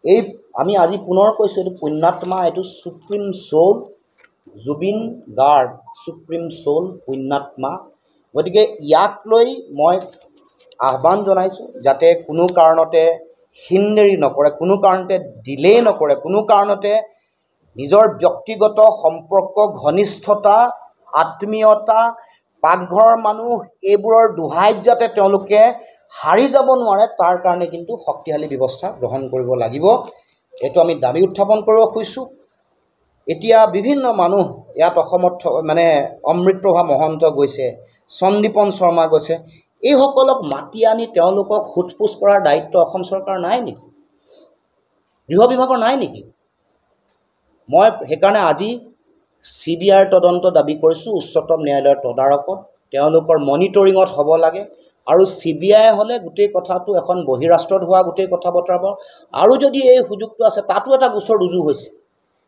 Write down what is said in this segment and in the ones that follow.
এই আমি আজি পুনৰ কৈছোঁ, এইটো পুণ্যাত্মা, এইটো supreme soul Zubeen Garg, supreme soul পুণ্যাত্মা। গতিকে ইয়াক লৈ মই আহ্বান জনাইছোঁ যাতে কোনো কাৰণতে হিনদেৰি নকৰে, কোনো কাৰণতে ডিলে নকৰে, কোনো কাৰণতে নিজৰ ব্যক্তিগত সম্পৰ্ক, ঘনিষ্ঠতা, আত্মীয়তা, পাকঘৰৰ মানুহ এইবোৰৰ দোহাইত যাতে তেওঁলোকে হাৰি যাব নোৱাৰে, তাৰ কাৰণে কিন্তু শক্তিশালী ব্যৱস্থা গ্ৰহণ কৰিব লাগিব। এইটো আমি দাবী উত্থাপন কৰিব খুজিছোঁ। এতিয়া বিভিন্ন মানুহ ইয়াত অসমত মানে অমৃতপ্ৰভা মহন্ত গৈছে, সন্দীপন শৰ্মা গৈছে, এইসকলক মাতি আনি তেওঁলোকক সোধপোছ কৰাৰ দায়িত্ব অসম চৰকাৰ নাই নেকি? গৃহ বিভাগৰ নাই নেকি? মই সেইকাৰণে আজি CBIৰ তদন্ত দাবী কৰিছোঁ, উচ্চতম ন্যায়ালয়ৰ তদাৰকত, তেওঁলোকৰ মনিটৰিঙত হ'ব লাগে। আৰু CBI হ'লে গোটেই কথাটো এখন বহিৰাষ্ট্ৰত হোৱা গোটেই কথা বতৰাব। আৰু যদি এই সুযোগটো আছে, তাতো এটা গোচৰ ৰুজু হৈছে,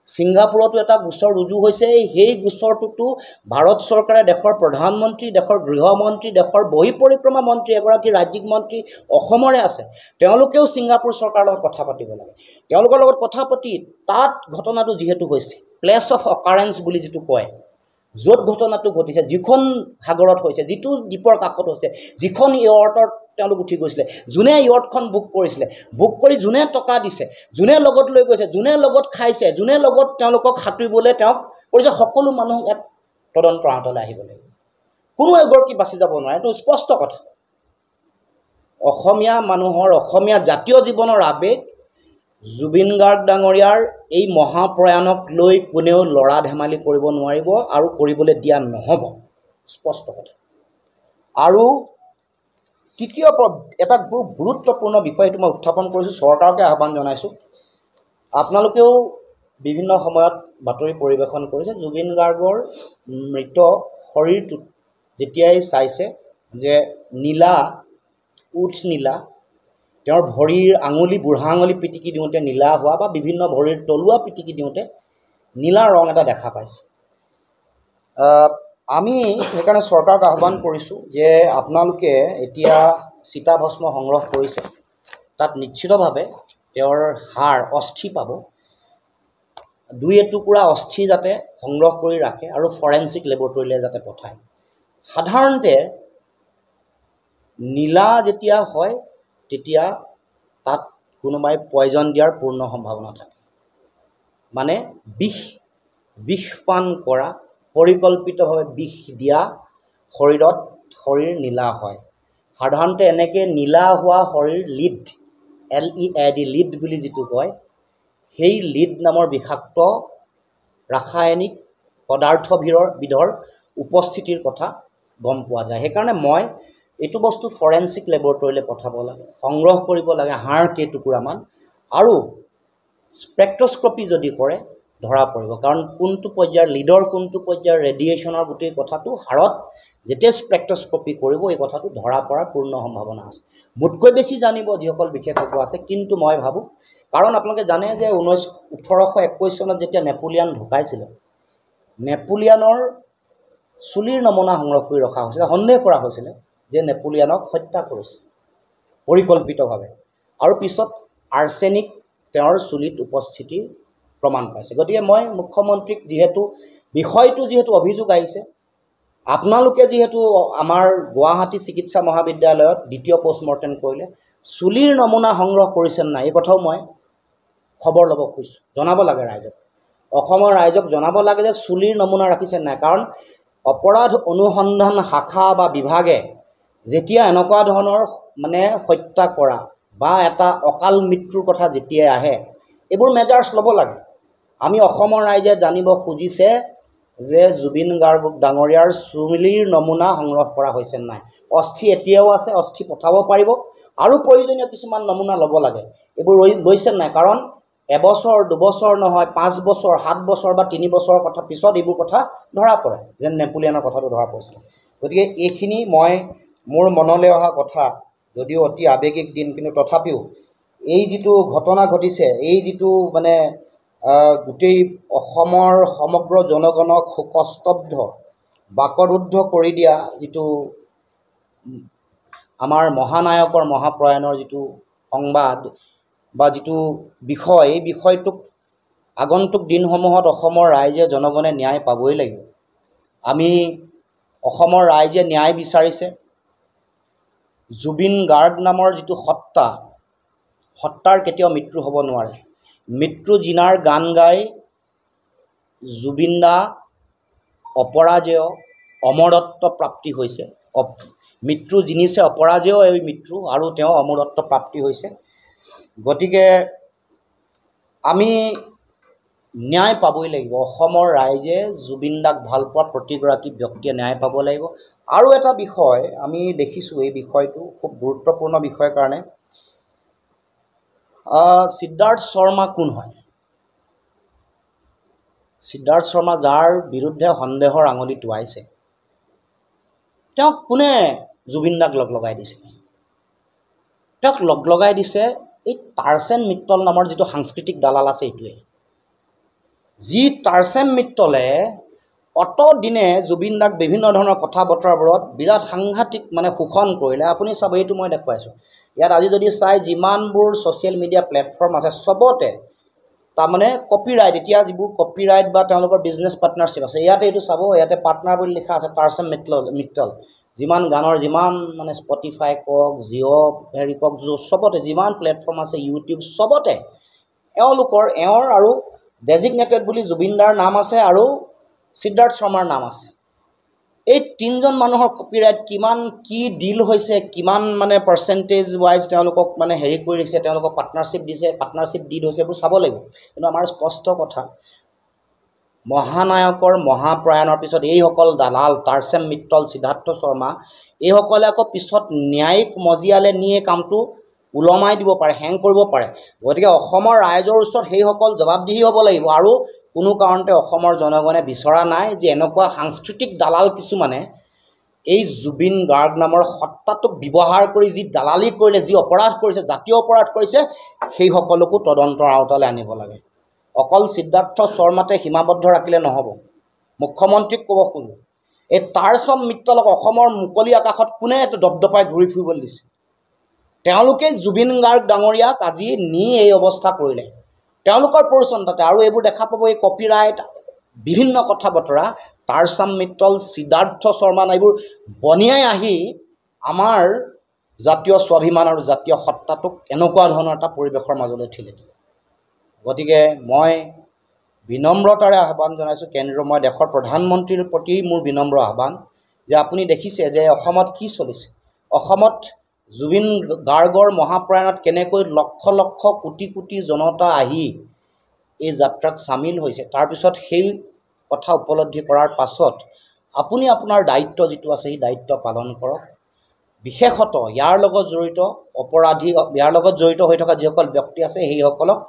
ছিংগাপুৰতো এটা গোচৰ ৰুজু হৈছে। সেই গোচৰটোতো ভাৰত চৰকাৰে, দেশৰ প্ৰধানমন্ত্ৰী, দেশৰ গৃহমন্ত্ৰী, দেশৰ বহি পৰিক্ৰমা মন্ত্ৰী, এগৰাকী ৰাজ্যিক মন্ত্ৰী অসমৰে আছে, তেওঁলোকেও ছিংগাপুৰ চৰকাৰৰ লগত কথা পাতিব লাগে। তেওঁলোকৰ লগত কথা পাতি তাত ঘটনাটো যিহেতু হৈছে, প্লেচ অফ অকাৰেঞ্চ বুলি যিটো কয়, য'ত ঘটনাটো ঘটিছে, যিখন সাগৰত হৈছে, যিটো দ্বীপৰ কাষত হৈছে, যিখন য়ৰ্টত তেওঁলোক উঠি গৈছিলে, যোনে য়ৰ্টখন বুক কৰিছিলে, বুক কৰি যোনে টকা দিছে, যোনে লগত লৈ গৈছে, যোনে লগত খাইছে, যোনে লগত তেওঁলোকক সাঁতুৰিবলৈ তেওঁক কৰিছে, সকলো মানুহ ইয়াত তদন্তৰ আওতালৈ আহিব লাগিব। কোনো এগৰাকী বাচি যাব নোৱাৰে, এইটো স্পষ্ট কথা। অসমীয়া মানুহৰ, অসমীয়া জাতীয় জীৱনৰ আৱেগ জুবিন গাৰ্গ ডাঙৰীয়াৰ এই মহাপ্ৰয়াণক লৈ কোনেও লৰা ধেমালি কৰিব নোৱাৰিব আৰু কৰিবলৈ দিয়া নহ'ব, স্পষ্ট কথা। আৰু তৃতীয় এটা গুৰুত্বপূৰ্ণ বিষয় মই উত্থাপন কৰিছোঁ, চৰকাৰকে আহ্বান জনাইছোঁ, আপোনালোকেও বিভিন্ন সময়ত বাতৰি পৰিৱেশন কৰিছে, জুবিন গাৰ্গৰ মৃত শৰীৰটোত যেতিয়াই চাইছে যে নীলা, উঠ নীলা, তেওঁৰ ভৰিৰ আঙুলি, বুঢ়া আঙুলি পিটিকি দিওঁতে নীলা হোৱা, বা বিভিন্ন ভৰিৰ তলুৱা পিটিকি দিওঁতে নীলা ৰং এটা দেখা পাইছে। আমি সেইকাৰণে চৰকাৰক আহ্বান কৰিছোঁ যে আপোনালোকে এতিয়া চিতাভস্ম সংগ্ৰহ কৰিছে, তাত নিশ্চিতভাৱে তেওঁৰ হাড়, অস্থি পাব। দুই এটুকুৰা অস্থি যাতে সংগ্ৰহ কৰি ৰাখে আৰু ফৰেনচিক লেবৰেটৰীলৈ যাতে পঠায়। সাধাৰণতে নীলা যেতিয়া হয় তেতিয়া তাত কোনোবাই পয়জন দিয়াৰ পূৰ্ণ সম্ভাৱনা থাকে, মানে বিষপান কৰা, পৰিকল্পিতভাৱে বিষ দিয়া শৰীৰত শৰীৰ নীলা হয়। সাধাৰণতে এনেকৈ নীলা হোৱা শৰীৰ লিড, LEAD, লিড বুলি যিটো কয়, সেই লিড নামৰ বিষাক্ত ৰাসায়নিক পদাৰ্থবিধৰ উপস্থিতিৰ কথা গম পোৱা যায়। সেইকাৰণে মই এইটো বস্তু ফৰেনচিক লেবৰেটৰীলৈ পঠাব লাগে, সংগ্ৰহ কৰিব লাগে হাড় কেইটুকুৰামান, আৰু স্পেক্ট্ৰস্কপি যদি কৰে ধৰা পৰিব। কাৰণ কোনটো পৰ্যায়ৰ লিডৰ, কোনটো পৰ্যায়ৰ ৰেডিয়েশ্যনৰ গোটেই কথাটো হাড়ত যেতিয়া স্পেক্ট্ৰস্কপি কৰিব, এই কথাটো ধৰা পৰাৰ পূৰ্ণ সম্ভাৱনা আছে। মোতকৈ বেছি জানিব যিসকল বিশেষজ্ঞ আছে, কিন্তু মই ভাবোঁ, কাৰণ আপোনালোকে জানে যে 1821 চনত যেতিয়া নেপোলিয়ান ঢুকাইছিলে, নেপোলিয়ানৰ চুলিৰ নমুনা সংগ্ৰহ কৰি ৰখা হৈছিলে। সন্দেহ কৰা হৈছিলে যে নেপোলিয়ানক হত্যা কৰিছে পৰিকল্পিতভাৱে, আৰু পিছত আৰ্ছেনিক তেওঁৰ চুলিত উপস্থিতিৰ প্ৰমাণ পাইছে। গতিকে মই মুখ্যমন্ত্ৰীক, বিষয়টো যিহেতু অভিযোগ আহিছে, আপোনালোকে যিহেতু আমাৰ গুৱাহাটী চিকিৎসা মহাবিদ্যালয়ত দ্বিতীয় পোষ্টমৰ্টেম কৰিলে, চুলিৰ নমুনা সংগ্ৰহ কৰিছে নাই, এই কথাও মই খবৰ ল'ব খুজিছোঁ, জনাব লাগে ৰাইজক, অসমৰ ৰাইজক জনাব লাগে যে চুলিৰ নমুনা ৰাখিছে নাই। কাৰণ অপৰাধ অনুসন্ধান শাখা বা বিভাগে যেতিয়া এনেকুৱা ধৰণৰ মানে হত্যা কৰা বা এটা অকাল মৃত্যুৰ কথা যেতিয়াই আহে, এইবোৰ মেজাৰ্ছ ল'ব লাগে। আমি অসমৰ ৰাইজে জানিব খুজিছে যে জুবিন গাৰ্গ ডাঙৰীয়াৰ চুলিৰ নমুনা সংগ্ৰহ কৰা হৈছে নাই। অস্থি এতিয়াও আছে, অস্থি পঠাব পাৰিব, আৰু প্ৰয়োজনীয় কিছুমান নমুনা ল'ব লাগে। এইবোৰ লৈছে নাই, কাৰণ এবছৰ, দুবছৰ নহয়, 5 বছৰ, 7 বছৰ বা 3 বছৰৰ কথা পিছত এইবোৰ কথা ধৰা পৰে, যেন নেপোলিয়ানৰ কথাটো ধৰা পৰিছিলে। গতিকে এইখিনি মোৰ মনলৈ অহা কথা, যদিও অতি আৱেগিক দিন, কিন্তু তথাপিও এই যিটো ঘটনা ঘটিছে, এই যিটো মানে গোটেই অসমৰ সমগ্ৰ জনগণক শোকস্তব্ধ, বাকৰুদ্ধ কৰি দিয়া যিটো আমাৰ মহানায়কৰ মহাপ্ৰয়াণৰ যিটো সংবাদ, বা যিটো বিষয় এই বিষয়টোক আগন্তুক দিনসমূহত অসমৰ ৰাইজে জনগণে ন্যায় পাবই লাগিব। আমি অসমৰ ৰাইজে ন্যায় বিচাৰিছে। জুবিন গাৰ্গ নামৰ যিটো সত্তাৰ কেতিয়াও মৃত্যু হ'ব নোৱাৰে। মৃত্যু জিনাৰ গান গাই জুবিন দা অপৰাজেয় অমৰত্ব প্ৰাপ্তি হৈছে। মৃত্যু জিনিছে অপৰাজেয় এই মৃত্যু আৰু তেওঁ অমৰত্ব প্ৰাপ্তি হৈছে। গতিকে আমি ন্যায় পাবই লাগিব। অসমৰ ৰাইজে জুবিন দাক ভাল পোৱা প্ৰতিগৰাকী ব্যক্তিয়ে ন্যায় পাব লাগিব। আৰু এটা বিষয় আমি দেখিছোঁ, এই বিষয়টো খুব গুৰুত্বপূৰ্ণ বিষয়ৰ কাৰণে। সিদ্ধাৰ্থ শৰ্মা কোন হয়? সিদ্ধাৰ্থ শৰ্মা যাৰ বিৰুদ্ধে সন্দেহৰ আঙুলি টোৱাইছে, তেওঁক কোনে জুবিন দাক লগাই দিছে? তেওঁক লগাই দিছে এই তাৰচেন মিত্তল নামৰ যিটো সাংস্কৃতিক দালাল আছে এইটোৱে। যি তাৰচেন মিত্তলে অতদিনে জুবিন দাক বিভিন্ন ধৰণৰ কথা বতৰাবোৰত বিৰাট সাংঘাতিক শোষণ কৰিলে। আপুনি চাব, এইটো মই দেখুৱাইছোঁ ইয়াত। আজি যদি চাই যিমানবোৰ ছ'চিয়েল মিডিয়া প্লেটফৰ্ম আছে চবতে তাৰমানে কপিৰাইট, এতিয়া যিবোৰ কপিৰাইট বা তেওঁলোকৰ বিজনেছ পাৰ্টনাৰশ্বিপ আছে, ইয়াতে এইটো চাব, ইয়াতে পাৰ্টনাৰ বুলি লিখা আছে তাৰচেন মিত্তল। যিমান গানৰ যিমান স্পটিফাই কওক, জিঅ' কওক, চবতে যিমান প্লেটফৰ্ম আছে, ইউটিউব, চবতে এওঁৰ আৰু ডেজিগনেটেড বুলি জুবিন দাৰ নাম আছে আৰু সিদ্ধাৰ্থ শৰ্মাৰ নাম আছে। এই তিনিজন মানুহৰ কপিৰাইট কিমান কি ডিল হৈছে, কিমান পাৰ্চেণ্টেজ ৱাইজ তেওঁলোকক হেৰি কৰি দিছে, তেওঁলোকক পাৰ্টনাৰশ্বিপ দিছে, পাৰ্টনাৰশ্বিপ ডিল হৈছে, এইবোৰ চাব লাগিব। কিন্তু আমাৰ স্পষ্ট কথা, মহানায়কৰ মহাপ্ৰয়াণৰ পিছত এইসকল দালাল তাৰচেন মিত্তল, সিদ্ধাৰ্থ শৰ্মা, এইসকলে আকৌ পিছত ন্যায়িক মজিয়ালে নিয়ে কামটো ওলমাই দিব পাৰে, হেং কৰিব পাৰে। গতিকে অসমৰ ৰাইজৰ ওচৰত সেইসকল জবাবদিহি হ'ব লাগিব। আৰু কোনো কাৰণতে অসমৰ জনগণে বিচৰা নাই যে এনেকুৱা সাংস্কৃতিক দালাল কিছুমানে এই জুবিন গাৰ্গ নামৰ সত্তাটোক ব্যৱহাৰ কৰি যি দালালি কৰিলে, যি অপৰাধ কৰিছে, জাতীয় অপৰাধ কৰিছে, সেই সকলকো তদন্তৰ আওতালৈ আনিব লাগে। অকল সিদ্ধাৰ্থ শৰ্মাতে সীমাবদ্ধ ৰাখিলে নহ'ব। মুখ্যমন্ত্ৰীক ক'ব খোজোঁ, এই তাৰচেন মিত্তলক অসমৰ মুকলি আকাশত কোনে দপদপাই ঘূৰি ফুৰিবলৈ দিছে? তেওঁলোকে জুবিন গাৰ্গ ডাঙৰীয়াক আজি নি এই অৱস্থা কৰিলে। তেওঁলোকৰ পৰিচন্নতাতে আৰু এইবোৰ দেখা পাব, এই কপিৰাইট বিভিন্ন কথা বতৰা তাৰচেন মিত্তল, সিদ্ধাৰ্থ শৰ্মা এইবোৰ বনিয়াই আহি আমাৰ জাতীয় স্বাভিমান আৰু জাতীয় সত্তাটোক এনেকুৱা ধৰণৰ এটা পৰিৱেশৰ মাজলৈ ঠেলি দিয়ে। গতিকে মই বিনম্ৰতাৰে আহ্বান জনাইছোঁ মই দেশৰ প্ৰধানমন্ত্ৰীৰ প্ৰতি মোৰ বিনম্ৰ আহ্বান যে আপুনি দেখিছে যে অসমত কি চলিছে। অসমত জুবিন গাৰ্গৰ মহাপ্ৰয়াণত কেনেকৈ লক্ষ লক্ষ কোটি কোটি জনতা আহি এই যাত্ৰাত চামিল হৈছে। তাৰপিছত সেই কথা উপলব্ধি কৰাৰ পাছত আপুনি আপোনাৰ দায়িত্ব যিটো আছে সেই দায়িত্ব পালন কৰক। বিশেষত ইয়াৰ লগত জড়িত অপৰাধী, ইয়াৰ লগত জড়িত হৈ থকা যিসকল ব্যক্তি আছে সেইসকলক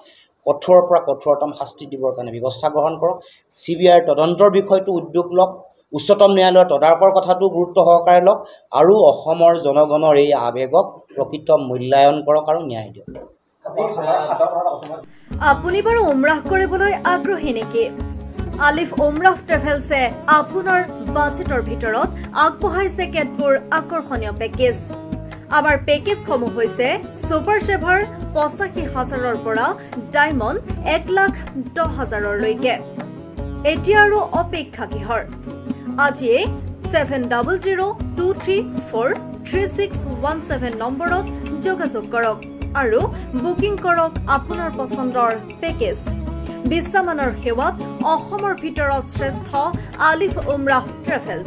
কঠোৰৰ পৰা কঠোৰতম শাস্তি দিবৰ কাৰণে ব্যৱস্থা গ্ৰহণ কৰক। CBIৰ তদন্তৰ বিষয়টো উদ্যোগ লওক, উচ্চতম ন্যায়ালয়ৰ তদাৰকৰ কথাটো গুৰুত্ব সহকাৰে লওক আৰু অসমৰ জনগণৰ এই আৱেগক প্ৰকৃত মূল্যায়ন কৰক আৰু ন্যায় দিয়ক। আপুনি বাৰু উমৰাহ কৰিবলৈ আগ্ৰহী নেকি? আলিফ উমৰাহ ট্ৰেভেলছে আপোনাৰ বাজেটৰ ভিতৰত আগবঢ়াইছে কেতবোৰ আকৰ্ষণীয় পেকেজ। আমাৰ পেকেজসমূহ হৈছে ছুপাৰ ছেভাৰ ৮৫,০০০ৰ পৰা ডায়মণ্ড ১,১০,০০০লৈকে। এতিয়া আৰু অপেক্ষা কিহৰ? আজিয়ে 7002343617 নম্বৰত যোগাযোগ কৰক আৰু বুকিং কৰক আপোনাৰ পছন্দৰ পেকেজ। বিশ্বমানৰ সেৱাত অসমৰ ভিতৰত শ্ৰেষ্ঠ আলিফ উমৰাহ ট্ৰেভেলছ।